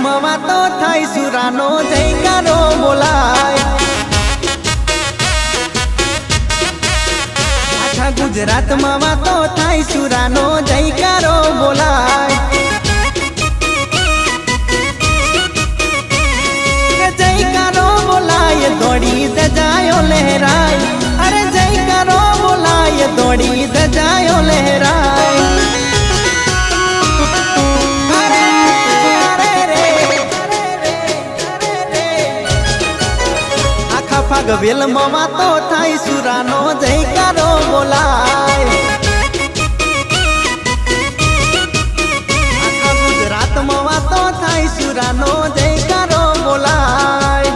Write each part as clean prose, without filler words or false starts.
માં વાતો થાય સુરાનો જયકારો બોલાય। આખા ગુજરાતમાં વાતો થાય સુરાનો જયકારો બોલાય। જયકારો બોલાય દોડી દજાયો લહેરાય, અરે જયકારો બોલાય દોડી દજાયો લહેરાય। ગવેલ માં વાતો થાય સુરાનો જયકારો બોલાય। આખા ગુજરાતમાં વાતો થાય સુરાનો જયકારો બોલાય।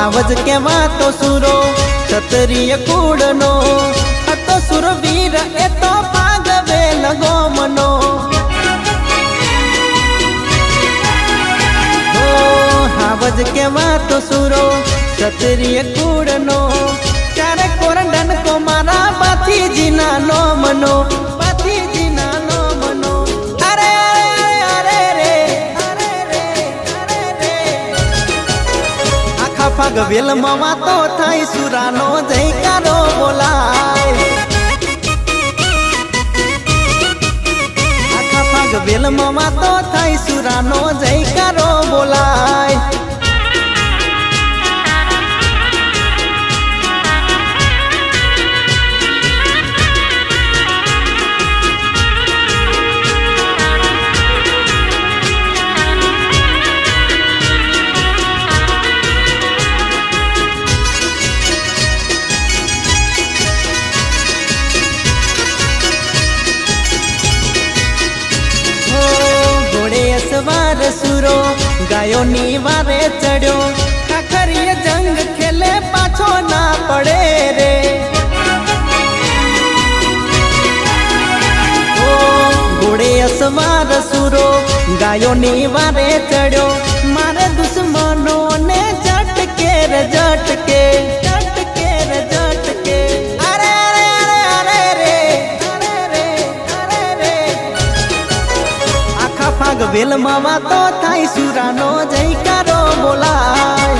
आवज के वातो सुरो क्षत्रिय कूड़नो तो सुरवीर ए तो पागवे लगो मनो। आवज के वातो सुरो क्षत्रिय कूड़नो चारे कोरंडन को मारा बाथी जीना नो मनो, बाथी जीना नो मनो। अरे अरे रे गवेल में वातो थाई सुरानो जयकारो बोलाय। आखा गवेल में वातो थाई सुरानो जयकारो बोलाय। सवार सुरो गायो नी वारे चढ़ो खाखरिया जंग खेले पाछो ना पड़े रे। ओ घोड़े सवार सुरो गायो नी वारे चढ़ो मारे दुश्मनों ने झटके रे झटके झटके रे झटके। अरे अरे अरे अरे रे अरे रे आखा गवेल में वातो थाई सुरानो जयकारो बोलाय।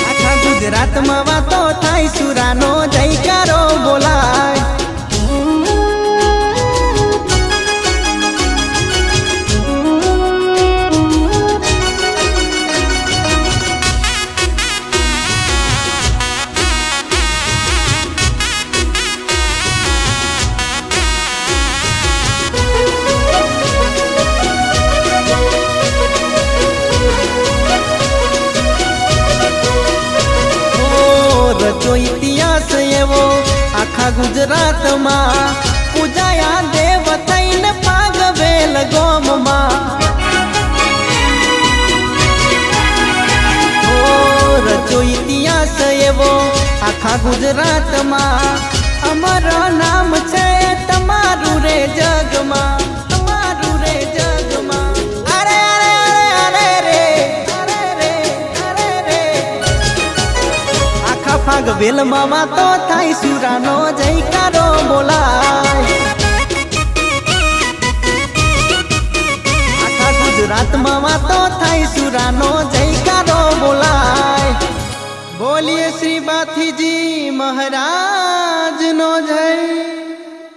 आखा गुजरात में वातो थाई सुरानो जयकारो बोलाय। रचो इतिहास एवो आखा गुजरात में पूजाया देव तैन पागवेल गोम में। रचो इतिहास एवो आखा गुजरात में अमर नाम छे तमारू रे जग में, तमारू रे जग में। अरे अरे अरे रे अरे रे अरे रे आखा गवेल में वातो थाई सुरानो जयकारो बोलाय। आखा गुजरात में वातो थाई सुरानो जयकारो बोलाय। बोलिए श्री बाथी जी महाराज।